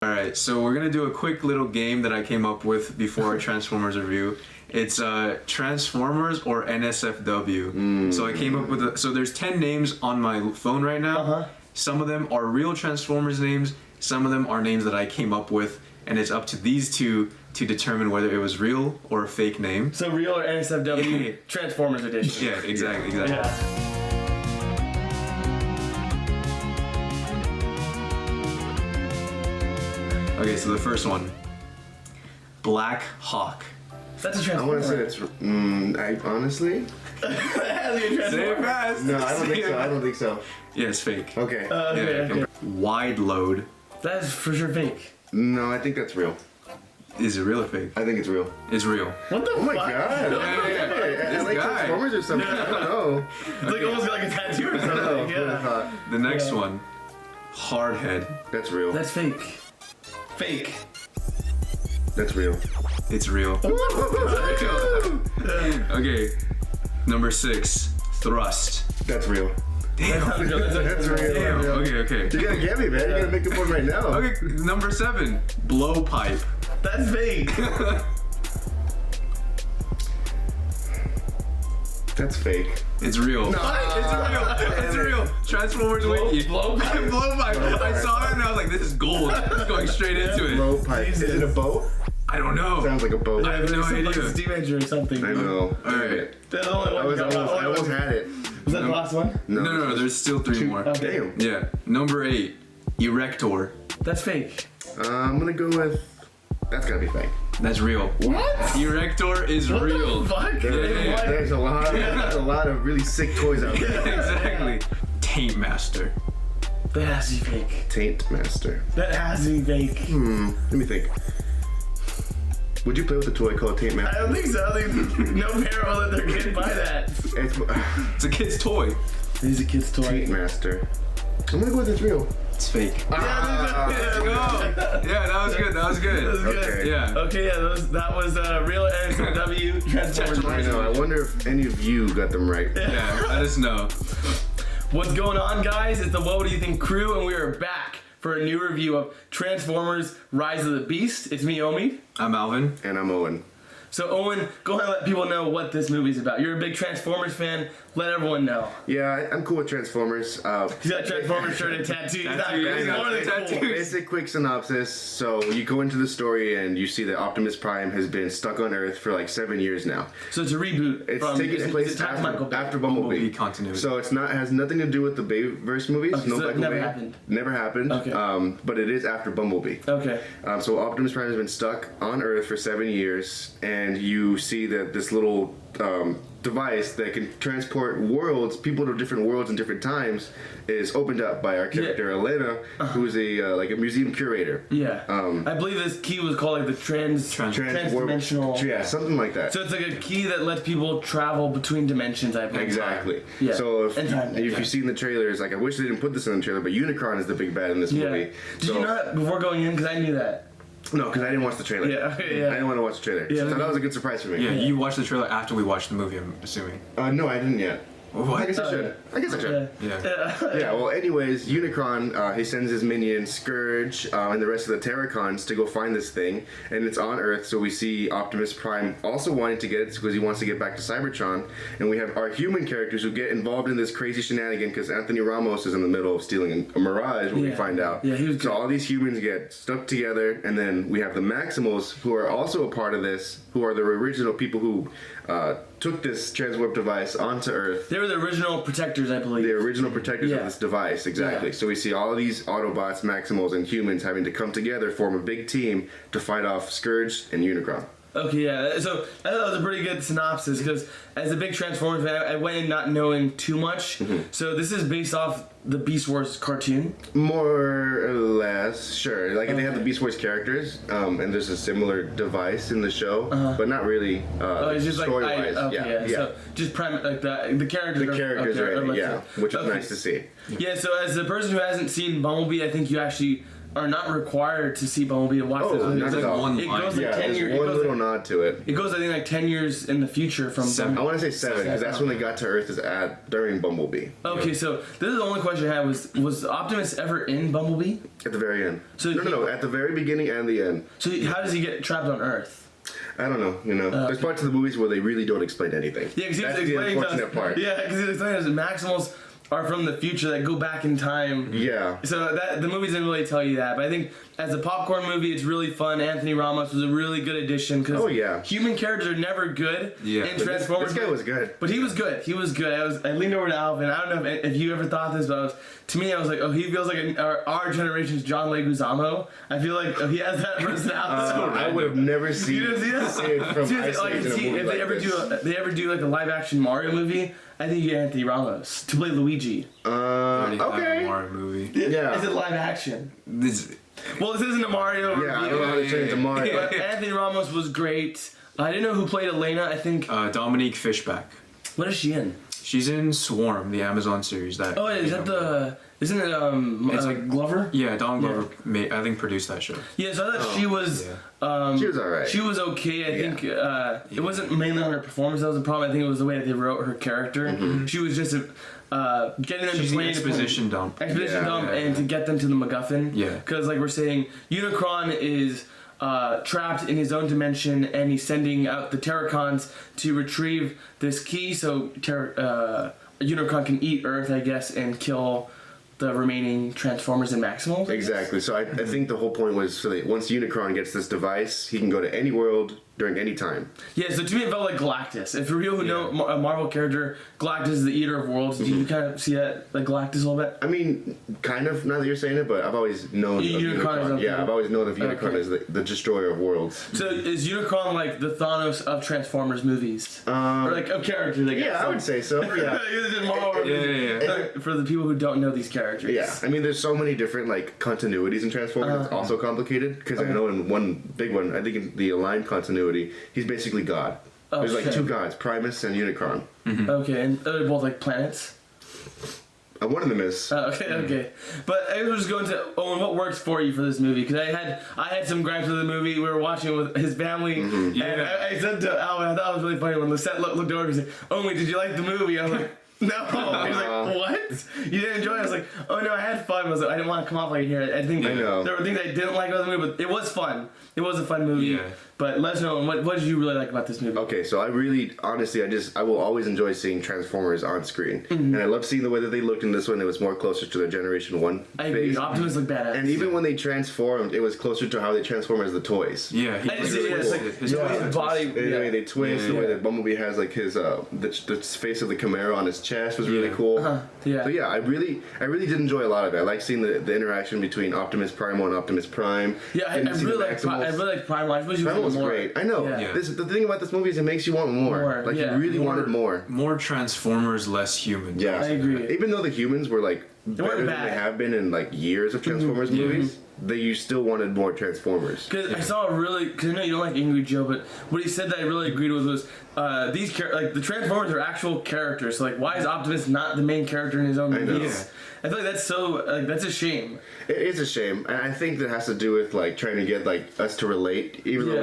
Alright, so we're gonna do a quick little game that I came up with before our Transformers review. It's Transformers or NSFW. So I came up with so there's 10 names on my phone right now. Some of them are real Transformers names, some of them are names that I came up with, and it's up to these two to determine whether it was real or a fake name. So real or NSFW Transformers edition. Yeah, exactly. Yeah. Okay, so the first one, Black Hawk. That's a I Transformer. want to say it's. I honestly. Say it fast. No, I don't think so. I don't think so. Yeah, it's fake. Okay. Okay. Wide load. That's for sure fake. No, I think that's real. Is it real or fake? I think it's real. It's real. What the Oh my fuck? god. Yeah. I like guy. Transformers or something. I don't know. It's like almost like a tattoo or something. Yeah. The next one, Hardhead. That's real. That's fake. Fake. That's real. It's real. Okay, number 6, Thrust. That's real. Damn. That's real. Damn. Okay. You gotta get me, man. You gotta make the point right now. Okay, number 7, Blowpipe. That's fake. That's fake. It's real. No. It's real. Transformers Wiki. Blowpipe. Blowpipe. I saw it and I was like, this is gold. It's going straight into it. Blowpipe. Is it a boat? I don't know. Sounds like a boat. I have no Like idea. a steam engine or something. I know. Alright. That's the only one. I almost had it. Was that the last one? No, there's still 3 more. Okay. Damn. Yeah. Number 8, Erector. That's fake. I'm gonna go with. That's gotta be fake. That's real. What? Erector is What real. the fuck? Yeah. There's a lot of really sick toys out there. Exactly. Taint Master. That has to be fake. Taint Master. That has to be fake. Let me think. Would you play with a toy called Taint I Master? don't think so. I think no parent will let their kid buy that. It's a kid's toy. He's a kid's toy. Taint Master. I'm gonna go with it's real. It's fake. Let's go. Yeah, that was good. That was good. That was good. Okay. Yeah. Okay, yeah, that was real NSFW Transformers. I know. I wonder if any of you got them right. Yeah, let us know. What's going on, guys? It's the What Do You Think crew, and we are back for a new review of Transformers Rise of the Beast. It's me, Omi. I'm Alvin. And I'm Owen. So, Owen, go ahead and let people know what this movie's about. You're a big Transformers fan. Let everyone know. Yeah, I'm cool with Transformers. He's got Transformers shirt and tattoo. He's not Tattoo, he's yeah, more than tattoo. cool. Basic quick synopsis. So you go into the story and you see that Optimus Prime has been stuck on Earth for like 7 years now. So it's a reboot. It's from, taking place it's Michael Bay. after Bumblebee. Bumblebee continuity. So it's not has nothing to do with the Bayverse movies. Okay, so it Michael never Bay. happened. Never happened. Okay. But it is after Bumblebee. Okay. So Optimus Prime has been stuck on Earth for 7 years, and you see that this little device that can transport people to different worlds and different times is opened up by our character Elena, who is a like a museum curator. Yeah. I believe this key was called like the transdimensional. Yeah, something like that. So it's like a key that lets people travel between dimensions, I believe. Exactly. Yeah. So if, And time. you've seen the trailers, like I wish they didn't put this in the trailer, but Unicron is the big bad in this Yeah. movie. Did you know that before going in? Because I knew that. No, because I didn't watch the trailer. Yeah, okay, yeah. I didn't want to watch the trailer. Yeah, So that was a good surprise for me. Yeah, you watched the trailer after we watched the movie, I'm assuming. No, I didn't yet. What? I guess I should. I guess I should. Yeah. Yeah, well, anyways, Unicron, he sends his minion Scourge and the rest of the Terracons to go find this thing, and it's on Earth, so we see Optimus Prime also wanting to get it because he wants to get back to Cybertron, and we have our human characters who get involved in this crazy shenanigan because Anthony Ramos is in the middle of stealing a Mirage, when we find out. Yeah, he was so good. all these humans get stuck together, and then we have the Maximals, who are also a part of this, who are the original people who took this transwarp device onto Earth. They were the original protectors, I believe. The original protectors of this device, exactly. Yeah. So we see all of these Autobots, Maximals, and humans having to come together, form a big team to fight off Scourge and Unicron. Okay, yeah. So I thought that was a pretty good synopsis because as a big Transformers fan, I went in not knowing too much. So this is based off the Beast Wars cartoon. More or less, sure. Like they have the Beast Wars characters, and there's a similar device in the show, but not really. It's just story-wise. yeah. So just like the characters. The characters, are right? Yeah, which is nice to see. Yeah. So as a person who hasn't seen Bumblebee, I think you actually are not required to see Bumblebee and watch this movie. not It's at like, all. one it line. goes like Yeah, 10 there's years. one little nod to it. It goes, I think, like 10 years in the future from 7. I want to say 7 because that's when they got to Earth is at during Bumblebee. Okay, so this is the only question I had was Optimus ever in Bumblebee? At the very end. So No, at the very beginning and the end. So how does he get trapped on Earth? I don't know, there's parts of the movies where they really don't explain anything. Yeah, because he was That's the explaining to us. unfortunate part. Yeah, because he was explaining to us Maximals are from the future that go back in time. Yeah. So that the movies didn't really tell you that, but I think as a popcorn movie, it's really fun. Anthony Ramos was a really good addition because Oh, yeah. human characters are never good Yeah. in But Transformers. This guy was good. But he was good. He was good. I leaned over to Alvin. I don't know if you ever thought this, but to me, I was like, oh, he feels like our generation's John Leguizamo. I feel like he has that personality. I would have never seen You didn't see that? it from Seriously, isolated in a movie if like they ever this. they ever do like a live action Mario movie, I think you get Anthony Ramos to play Luigi. Already have a Okay. Mario movie. Yeah. Is it live action? This, Well, this isn't a Mario Yeah, I review. don't know how to turn it to Mario. But Anthony Ramos was great. I didn't know who played Elena. I think. Dominique Fishback. What is she in? She's in Swarm, the Amazon series. Oh, is that the? Isn't it It's like- Glover? Yeah, Don Glover, I think, produced that show. Yeah, so I thought she was. yeah. She was alright. She was okay. I Yeah. think it wasn't mainly on her performance that was the problem. I think it was the way that they wrote her character. She was just getting them She's to the play exposition dump. Expedition Yeah, dump yeah, and to get them to the MacGuffin. Yeah. Because like we're saying, Unicron is trapped in his own dimension, and he's sending out the Terracons to retrieve this key, so Unicron can eat Earth, I guess, and kill the remaining Transformers and Maximals. Exactly. So I think the whole point was so that once Unicron gets this device, he can go to any world during any time. Yeah, so to me it felt like Galactus. If for people who know a Marvel character, Galactus is the eater of worlds. Do you kind of see that, like Galactus a little bit? I mean, kind of, now that you're saying it, but I've always known of Unicron is Unicron. up Yeah, there. I've always known of Unicron Okay. as the destroyer of worlds. So is Unicron like the Thanos of Transformers movies? Or like of characters, I guess. Yeah, I would say so. Yeah. This is Marvel Yeah, movies. yeah, For the people who don't know these characters. Yeah, I mean, there's so many different like continuities in Transformers. It's also complicated because I know in one big one, I think in the aligned continuity, he's basically God. Oh, There's like shit. 2 gods, Primus and Unicron. Okay, and they're both like planets. One of them is. Okay. But I was just going to Owen. What works for you for this movie? Because I had some gripes with the movie. We were watching it with his family, and Yeah. I said to Alvin, I thought it was really funny when Lisette looked over and said, "Owen, did you like the movie?" I was like. No, he was like, "What? You didn't enjoy it?" I was like, "Oh no, I had fun." I was like, I didn't want to come off like here. I think I know. there were things I didn't like about the movie, but it was fun. It was a fun movie. Yeah. But let us know what did you really like about this movie? Okay, so I really, honestly, I will always enjoy seeing Transformers on screen, and I love seeing the way that they looked in this one. It was more closer to their Generation 1 I agree. phase. Optimus looked badass. And even when they transformed, it was closer to how they transform as the toys. Yeah, I just see it as like his his body. The way they twist, the way that Bumblebee has like his the face of the Chimera on his chest was really Yeah. cool. Yeah. So yeah, I really did enjoy a lot of it. I like seeing the interaction between Optimus Primal and Optimus Prime. Yeah, I Getting to see really the like Maximals. Prime. I suppose you Primal was more. great. I know. Yeah. The thing about this movie is it makes you want more. More, Like yeah. you really wanted more. More Transformers, less humans. Yeah, I agree. Even though the humans were like better weren't than bad. they have been in like years of Transformers movies, you still wanted more Transformers. Because I saw a really, because I know you don't like Angry Joe, but what he said that I really agreed with was like the Transformers are actual characters. So like, why is Optimus not the main character in his own I know. movies? I feel like that's so that's a shame. It is a shame, and I think that has to do with like trying to get like us to relate. Even though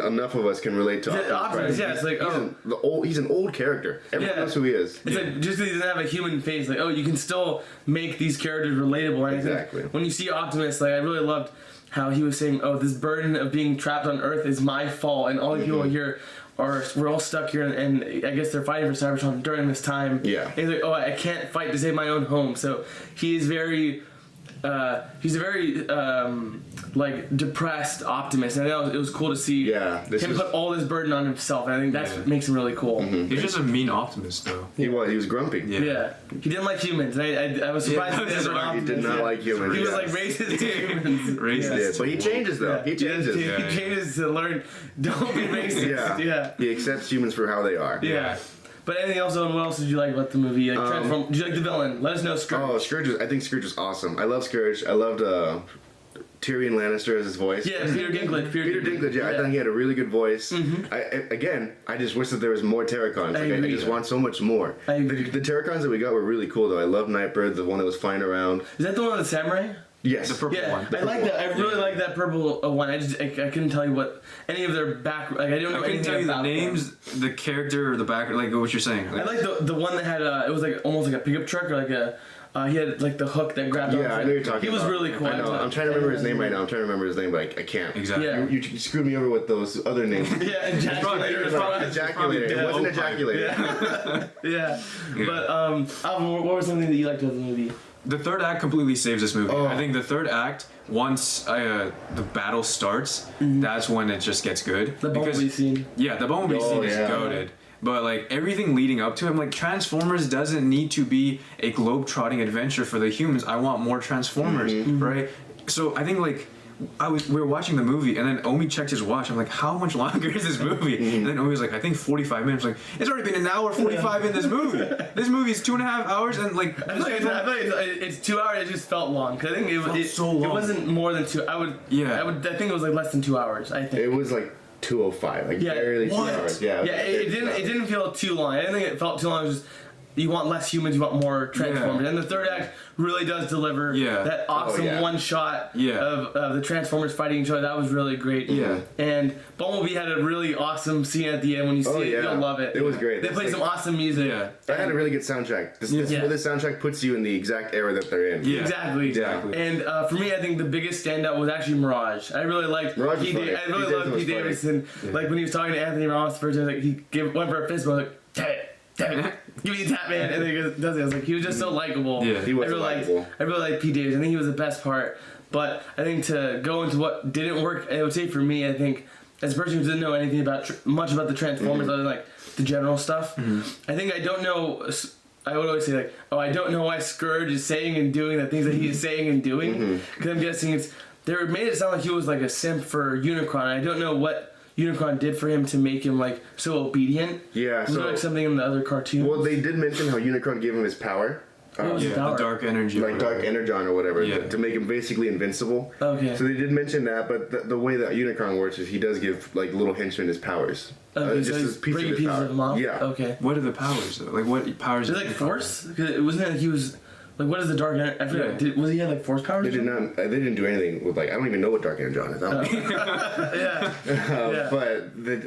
enough of us can relate to Optimus, Prime. yeah, it's like, he's an old character. Everyone Yeah. knows who he is. It's like just because he doesn't have a human face, like you can still make these characters relatable. And I Exactly. think when you see Optimus, like I really loved how he was saying, "Oh, this burden of being trapped on Earth is my fault," and all the people here we're all stuck here, and I guess they're fighting for Cybertron during this time. Yeah. And he's like, "Oh, I can't fight to save my own home," so he's very. He's a very like depressed Optimist, and it was cool to see him put all this burden on himself. And I think that makes him really cool. He's just a mean optimist, though. He was grumpy. Yeah, he didn't like humans. I was surprised Yeah, that he was an He optimist. did not like humans. He was yeah. like racist to humans. Racist. Yeah, but he changes though. He changes. He Yeah. changes to learn. Don't be racist. Yeah. Yeah. He accepts humans for how they are. Yeah. But anything else, Owen? What else did you like about the movie? Like Transform. Did you like the villain? Let us know, Scourge. Oh, Scourge! I think Scourge is awesome. I love Scourge. I loved Tyrion Lannister as his voice. Yeah, Peter Dinklage. Peter Dinklage, yeah, I thought he had a really good voice. I just wish that there was more Terracons. I just want so much more. I agree. The Terracons that we got were really cool, though. I love Nightbird, the one that was flying around. Is that the one with the samurai? Yes. The purple Yeah, one. I like that. I really like that purple one. I couldn't tell you what any of their back. Like I don't know I couldn't anything tell you the about names, the character, or the background, like what you're saying. them. I like the one that had it was like almost like a pickup truck or like a. He had like the hook that grabbed. Yeah, I know you're talking. He was about. really cool. I know. I'm trying to remember his name right now. I'm trying to remember his name, but I can't. Exactly. Yeah. You screwed me over with those other names. Yeah, ejaculator. Ejaculator. It wasn't ejaculator. Yeah. But Alvin, what was something that you liked about the movie? The third act completely saves this movie. Oh. I think the third act, once the battle starts, that's when it just gets good. The Bumblebee scene. Yeah, the Bumblebee Oh, scene is yeah. goated. But like everything leading up to him, like Transformers doesn't need to be a globe-trotting adventure for the humans. I want more Transformers, right? So I think like we were watching the movie, and then Omi checked his watch. I'm like, how much longer is this movie? And then Omi was like, I think 45 minutes. Like, it's already been an hour 45 in this movie. This movie is 2.5 hours, and like I feel like it's 2 hours. It just felt long. Cause I think it so long. It wasn't more than 2. I think it was like less than 2 hours. I think. It was like 2:05, like barely 2 hours. Yeah. Yeah, it didn't feel too long. I didn't think it felt too long. It was just you want less humans, you want more Transformers. Yeah. And the third act really does deliver that awesome one shot of the Transformers fighting each other. That was really great. Yeah. And Bumblebee had a really awesome scene at the end. When you see it, you'll love it. It was great. They played some awesome music. Yeah. That had a really good soundtrack. This soundtrack puts you in the exact era that they're in. Yeah. Exactly. And for me, I think the biggest standout was actually Mirage. I really liked Mirage was Pete funny. I really loved Pete Davidson. Like when he was talking to Anthony Ramos first, like he went for a fist bump, like tap it. Give me a tap, man, and then he goes, does it. I was like, he was just so likable. Yeah, he was likable. I really liked Pete Davidson. I think he was the best part. But I think to go into what didn't work, I would say for me, I think as a person who didn't know anything about much about the Transformers other than like the general stuff, I think I don't know. I would always say like, oh, I don't know why Scourge is saying and doing the things that he is saying and doing, because I'm guessing they made it sound like he was like a simp for Unicron. I don't know what Unicron did for him to make him like so obedient. Yeah, was there like something in the other cartoons? Well, they did mention how Unicron gave him his power. What was Yeah, his power? the dark energy. Like Dark Energon or whatever, Yeah. to make him basically invincible. Okay. So they did mention that, but the way that Unicron works is he does give like little henchmen his powers. Okay, so just he's a piece of breaking his pieces power. of them off? Yeah. Okay. What are the powers though? Like what powers? Is it like force? Because it wasn't like he was like what is the dark energy? I forgot. Yeah. Was he had like force powers? They did not. They didn't do anything with like. I don't even know what Dark Energon is. Yeah. But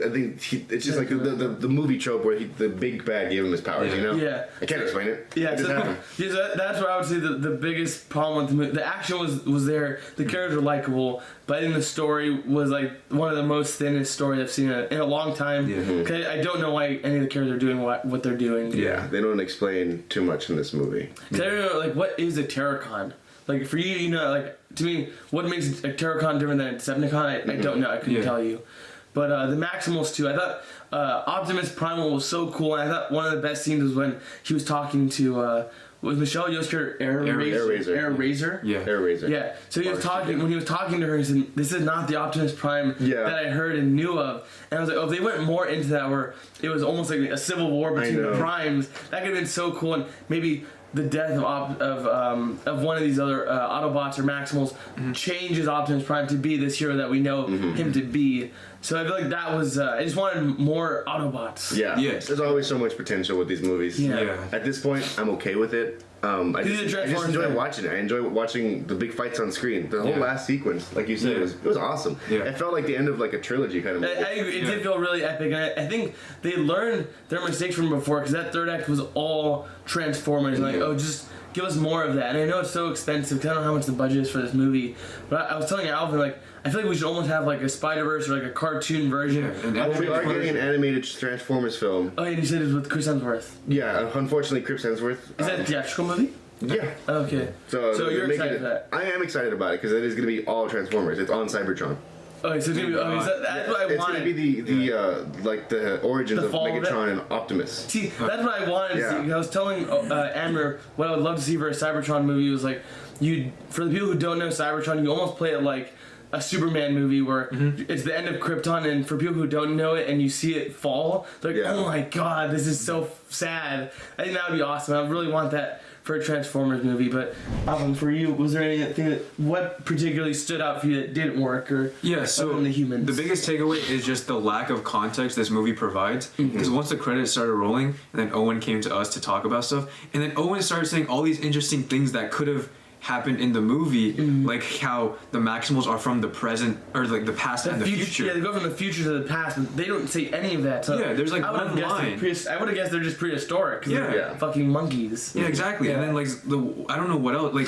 I think it's just like the movie trope where the big bad gave him his powers. You know. Yeah. I can't explain it. Yeah, It just so, happened. yeah, so that's where I would say the biggest problem with the movie. The action was there, the characters were likable, but in the story was like one of the most thinnest stories I've seen in a long time. Yeah. 'Cause I don't know why any of the characters are doing what they're doing. Yeah, they don't explain too much in this movie. 'Cause I don't know, like, what is a Terracon? Like, for you, you know, like, to me, what makes a Terracon different than a Decepticon? I don't know. I couldn't tell you. But the Maximals, too. I thought Optimus Primal was so cool. And I thought one of the best scenes was when he was talking to... was Michelle Yoster Air Razor? Yeah. Air Razor. Yeah. So he was talking when he was talking to her. He said, "This is not the Optimus Prime that I heard and knew of." And I was like, "Oh, if they went more into that, where it was almost like a civil war between the primes, that could have been so cool." And maybe the death of one of these other Autobots or Maximals changes Optimus Prime to be this hero that we know him to be. So I feel like that was. I just wanted more Autobots. Yeah. Yes. There's always so much potential with these movies. Yeah. At this point, I'm okay with it. I just enjoy watching it. I enjoy watching the big fights on screen. The whole last sequence, like you said, it was awesome. Yeah. It felt like the end of like a trilogy kind of movie. I agree. It did feel really epic, and I think they learned their mistakes from before, because that third act was all Transformers. Like, oh, just give us more of that. And I know it's so expensive, because I don't know how much the budget is for this movie. But I was telling Alvin, like, I feel like we should almost have like a Spider-Verse or like a cartoon version. Yeah, We are getting an animated Transformers film. Oh, and you said it was with Chris Hemsworth. Yeah, unfortunately, Chris Hemsworth. Is that a theatrical movie? Yeah. Okay. So you're they're making excited for that? I am excited about it because it is going to be all Transformers. It's on Cybertron. Okay, so it's gonna be. Okay, so that's what I It's wanted. going to be like the origins of fall of it? Megatron and Optimus. See, that's what I wanted to see. 'Cause I was telling Amber what I would love to see for a Cybertron movie was like, for the people who don't know Cybertron, you almost play it like a Superman movie where it's the end of Krypton, and for people who don't know it and you see it fall, they're like, oh my god, this is so sad. I think that would be awesome. I really want that for a Transformers movie. But for you, was there anything what particularly stood out for you that didn't work, or so from the humans? The biggest takeaway is just the lack of context this movie provides. Because once the credits started rolling, and then Owen came to us to talk about stuff, and then Owen started saying all these interesting things that could have happened in the movie, like how the Maximals are from the present or like the past and the future. Yeah, they go from the future to the past, but they don't say any of that. So Yeah, there's, like, I would've one guessed line. I would have guessed they're just prehistoric. 'Cause Yeah. they're Yeah. fucking monkeys. Yeah, exactly. And then like I don't know what else. Like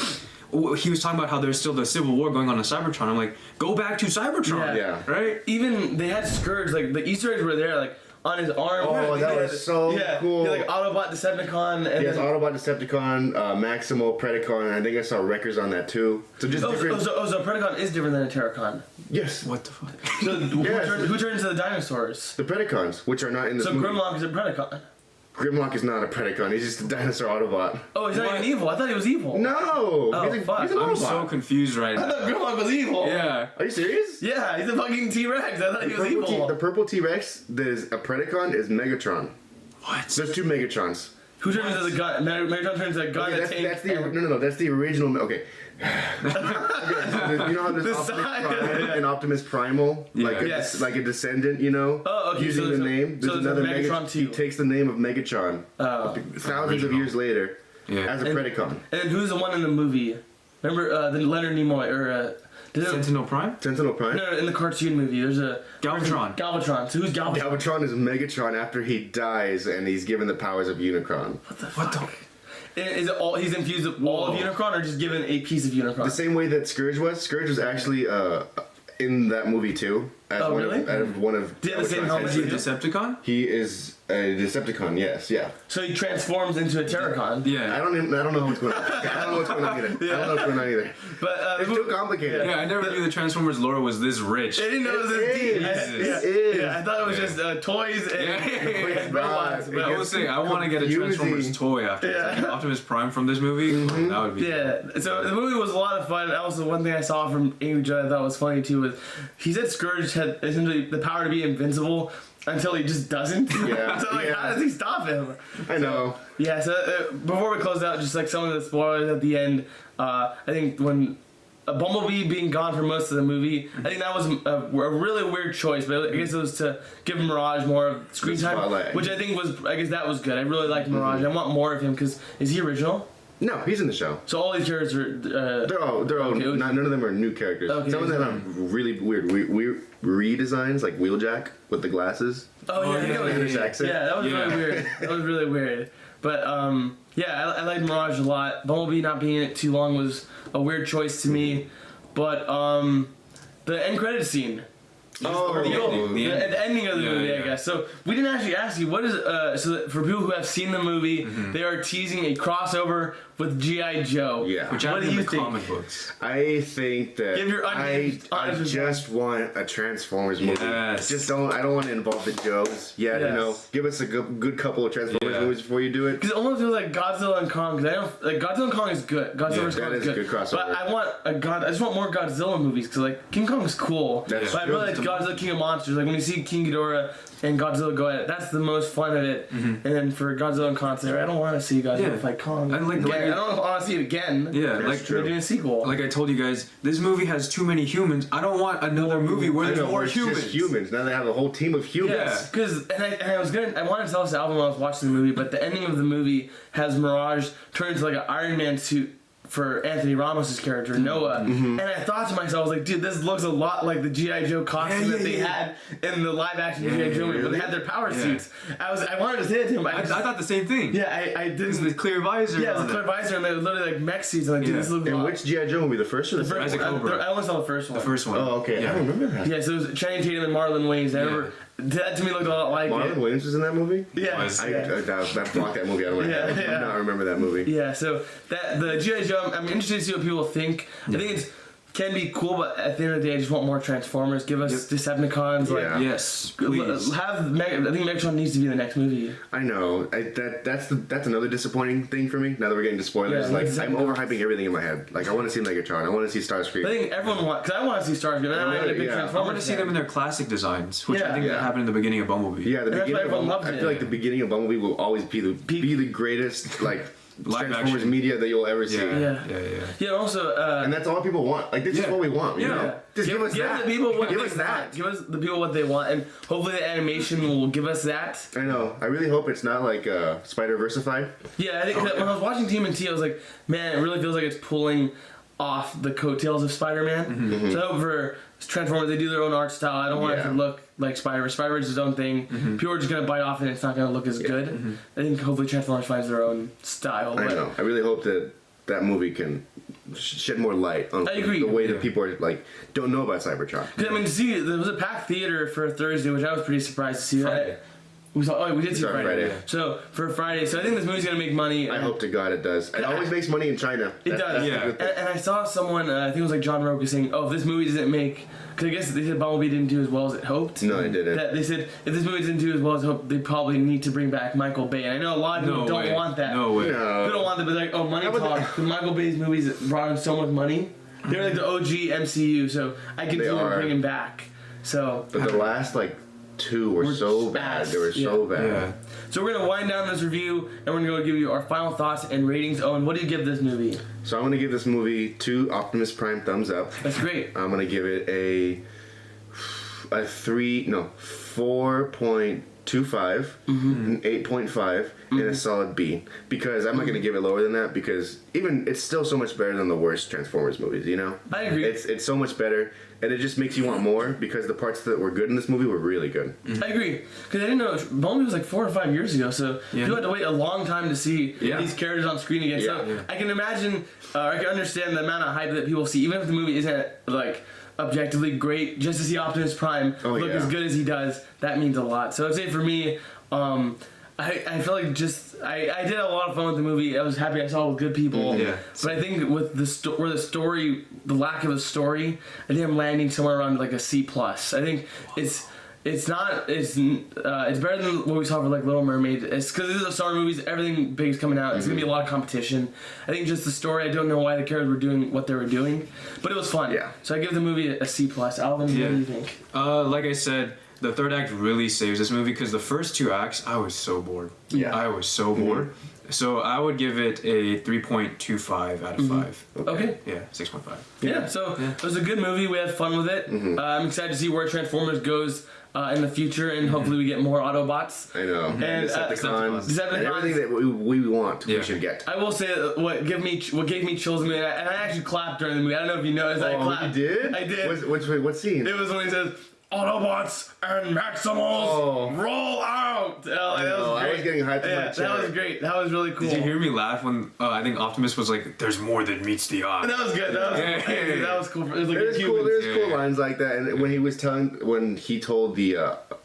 he was talking about how there's still the civil war going on in Cybertron. I'm like, go back to Cybertron. Yeah. Yeah. Right. Even they had Scourge, like the Easter eggs were there, like on his arm. Oh, He that had- was so cool. He had, like Autobot, Decepticon, and He has then, Autobot, Decepticon, Maximal, Predacon, and I think I saw Wreckers on that too. So just different. so Predacon is different than a Terracon. Yes, What the fuck? So Yes. who turns into the dinosaurs? the Predacons, which are not in this So movie. Grimlock is a Predacon. Grimlock is not a Predacon. He's just a dinosaur Autobot. Oh, he's not What? even evil. I thought he was evil. No, Oh, fuck. he's an I'm Autobot. so confused right I now. thought Grimlock was evil. Yeah. Are you serious? Yeah, he's a fucking T-Rex. I thought he was evil. The purple T-Rex that is a Predacon is Megatron. What? There's two Megatrons. Who turns into the gun? Megatron turns into a gun, Okay, a tank. that's the and- no, that's the original. Okay. Okay, so you know how there's The Optimus side- Prime and Optimus Primal, Yeah. like Yes. like a descendant, you know, Oh, okay, using so the there's a- name. so There's there's a another Megatron He too. takes the name of Megatron Oh. thousands of years later Yeah. as a And- Predacon. And then who's the one in the movie? Remember the Leonard Nimoy or Sentinel Prime? Sentinel Prime. no, in the cartoon movie? There's a Galvatron. Galvatron. So who's Galvatron? Galvatron is Megatron after he dies and he's given the powers of Unicron. What the? Is it all? He's infused with all of Unicron, or just given a piece of Unicron? The same way that Scourge was. Scourge was actually in that movie too. As Oh, one really? Of, one of Did he have the same Galvatron's helmet Is he a henchmen. Decepticon? He is a Decepticon. Yes, yeah. So he transforms into a Terracon. Yeah. I don't know what's going on. I don't know what's going on either. I don't know what's going on either. But It's too complicated. Yeah, I never knew the Transformers lore was this rich. I didn't know it was It this deep. is. Yeah, It is. yeah, I thought it was Yeah. just toys and, Yeah. and robots. It But I will say, I want to get a confusing. Transformers toy after this. Yeah. Like Optimus Prime from this movie. That would be. yeah, so the movie was a lot of fun. Also, one thing I saw from Amy Jo I thought was funny too was he said Scourge had essentially the power to be invincible until he just doesn't. Yeah, So like, yeah. how does he stop him? I know. Yeah. So before we close out, just like some of the spoilers at the end. I think when Bumblebee being gone for most of the movie, I think that was a really weird choice. But I guess it was to give Mirage more of screen The time, spotlight. which I think was. I guess that was good. I really liked Mirage. I want more of him because is he original? No, he's in the show. So all these characters are. They're all. Okay, None of them are new characters. Okay, Some of them have really weird redesigns, like Wheeljack with the glasses. Oh yeah, Oh, I think yeah, that was- British accent. Yeah, that was Yeah. really weird. That was really weird. But yeah, I liked Mirage a lot. Bumblebee not being in it too long was a weird choice to me. But the end credit scene. Oh, The ending. The ending of the Yeah, movie, I yeah. guess. So we didn't actually ask you what is so that for people who have seen the movie, Mm-hmm. they are teasing a crossover with G.I. Joe. Yeah. Which What happened do in you the think? comic books. I think that Give your I honest just want a Transformers movie. Yes. Just don't. I don't want to involve the Joes. Yeah, you know, Yes. give us a good couple of Transformers Yeah. movies before you do it. Because it almost feels like Godzilla and Kong. Because I don't like Godzilla and Kong is good. Godzilla Yeah, vs. that Kong is a good crossover. But I want I just want more Godzilla movies because like King Kong's cool. That's but I true. really like Godzilla King of Monsters. Like when you see King Ghidorah and Godzilla go at it, that's the most fun of it. And then for Godzilla and Kong, I don't want to see Godzilla Yeah. fight Kong. And, like, again. like- I don't want to see it again. Yeah, That's like true. They're doing a sequel. like I told you guys, this movie has too many humans. I don't want another movie where I there's know, more it's humans. just humans. Now they have a whole team of humans. Yeah. Because I wanted to tell this album when I was watching the movie, but the ending of the movie has Mirage turn into like an Iron Man suit for Anthony Ramos' character Noah, and I thought to myself, I was like, dude, this looks a lot like the G.I. Joe costume Yeah, that they yeah. had in the live action Yeah, G.I. Joe movie, when they really? had their power Yeah. suits. I wanted to say it to him. I thought the same thing. yeah, I It's didn't. the clear visor. Yeah, it was on a clear it. visor, and they were literally like mech suits. I'm like, dude, Yeah. this looks a And lot. which G.I. Joe movie? The first or the The second? first, As a Cobra. I only saw the first one. The first one. Oh, okay. Yeah. I don't remember that. Yeah, so it was Channing Tatum and Marlon Wayans. I remember that to me looked a lot like Marlon it. Williams was in that movie? Yeah, Was. I yeah. blocked that movie out of my head. I Yeah. do not remember that movie. Yeah, so that the G.I. Joe, I'm interested to see what people think. I think it's can be cool, but at the end of the day, I just want more Transformers. Give us Decepticons. Yeah. Like, Yes, please. have I think Megatron needs to be the next movie. I know. That's another disappointing thing for me. Now that we're getting to spoilers, Yeah, like exactly. I'm overhyping everything in my head. Like I want to see Megatron. I want to see Starscream. I think everyone wants because I want to see Starscream. And I'm not a big Yeah. I Transformers want to see fan. them in their classic designs, which Yeah. I think Yeah. that happened in the beginning of Bumblebee. Yeah, the And that's why beginning of everyone Bumblebee, loved I feel it. like the beginning of Bumblebee will always be the greatest like live Transformers action media that you'll ever see. Yeah. Yeah. Also, And that's all people want. Like, this is Yeah. what we want, you Yeah. know? Just give us that. The people what give they us that. want. Give us the people what they want, and hopefully the animation will give us that. I know. I really hope it's not like Spider-Versified. Yeah, I think that when I was watching TMNT, I was like, man, it really feels like it's pulling off the coattails of Spider-Man. So I hope for Transformers, they do their own art style. I don't want it to look like Spider-Verse. Spider-Verse is its own thing. People are just going to bite off and it's not going to look as good. I think hopefully Transformers finds their own style. I know. I really hope that that movie can shed more light on I agree. the way that people are like don't know about Cybertron. I mean, to see, there was a packed theater for Thursday, which I was pretty surprised to see. Friday. We did see Sorry, Friday. Friday. So for Friday, so I think this movie's gonna make money. I hope to God it does. It always makes money in China. It does. That's the Yeah. good thing. And I saw someone, I think it was like John Roca saying, "Oh, if this movie doesn't make," because I guess they said Bumblebee didn't do as well as it hoped. No, it didn't. That they said if this movie doesn't do as well as hoped, they probably need to bring back Michael Bay. And I know a lot of people No don't way. want that. No way. They don't want that, but like, oh, money How about talk. Because Michael Bay's movies brought him so much money. They're like the OG MCU, so I can see They them are. bringing back. So. But the last like two were so bad. They were so bad. Yeah. So we're gonna wind down this review, and we're gonna give you our final thoughts and ratings. Owen, what do you give this movie? So I'm gonna give this movie 2 Optimus Prime thumbs up. That's great. I'm gonna give it a 4.25, an 8.5, and a solid B. Because I'm not gonna give it lower than that because even it's still so much better than the worst Transformers movies. You know? I agree. It's so much better, and it just makes you want more because the parts that were good in this movie were really good. I agree. Because I didn't know Bumblebee was like 4 or 5 years ago, so you had to wait a long time to see these characters on screen again. So I can imagine, I can understand the amount of hype that people see, even if the movie isn't like objectively great. Just to see Optimus Prime look as good as he does, that means a lot. So I'd say for me, I feel like I did have a lot of fun with the movie. I was happy I saw it with good people. Yeah. But I think with the lack of a story, I think I'm landing somewhere around like a C plus. I think it's better than what we saw for like Little Mermaid. It's because these are summer movies. Everything big is coming out. It's gonna be a lot of competition. I think just the story. I don't know why the characters were doing what they were doing, but it was fun. Yeah. So I give the movie a C plus. Alvin, what do you think? Like I said, the third act really saves this movie because the first 2 acts, I was so bored. Yeah. I was so bored. So I would give it a 3.25 out of 5. Okay. Yeah, 6.5. Yeah, so it was a good movie. We had fun with it. I'm excited to see where Transformers goes in the future, and hopefully we get more Autobots. I know. And Decepticons, Decepticons. and everything that we want, we should get. I will say what gave me chills in the movie, and I actually clapped during the movie. I don't know if you noticed. I clapped. You did? I did. What scene? It was when he says, "Autobots and Maximals, roll out!" I was getting hyped in my chair. That was great. That was really cool. Did you hear me laugh when I think Optimus was like, "There's more than meets the eye." That was good. That was Yeah. That was cool. It was like There's humans. cool. There's Yeah. cool lines like that, and when he told the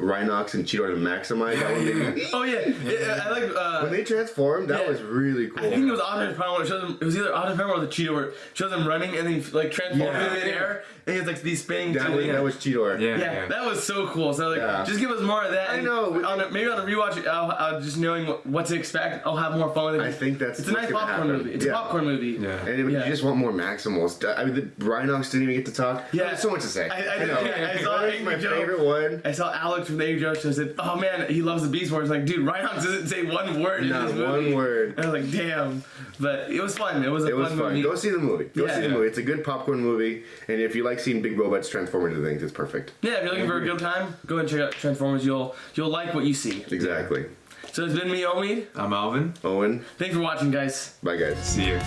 Rhinox and Cheetor to maximize, that one made me. Oh yeah, I like. When they transformed, that was really cool. I think it was Optimus Prime where it shows him. It was either Optimus Prime or the Cheetah where it shows him running and then he like transforms Yeah. in the air and he has like these spinning. that was Cheetor. Yeah. That was so cool. So like, just give us more of that. I and know. Maybe on a rewatch, I'll just knowing what to expect. I'll have more fun with it. I think that's it's a nice what's gonna popcorn happen. movie. It's a popcorn movie. Yeah. And you just want more Maximals. I mean, the Rhinox didn't even get to talk. Yeah. There's so much to say. I know. I saw That is Angry my Joe. favorite one. I saw Alex from the Angry Joe show said, "Oh man, he loves the Beast Wars." Like, dude, Rhinox doesn't say one word in Not this movie. one word. And I was like, damn. But it was fun. It was a It was fun fun. movie. Go see the movie. Go Yeah. see the movie. It's a good popcorn movie, and if you like seeing big robots transform into things, it's perfect. Yeah, if you're looking for a good time, go and check out Transformers. You'll like what you see. Exactly. So it's been me, Owen. I'm Alvin. Owen, Thanks for watching, guys. bye guys. See you.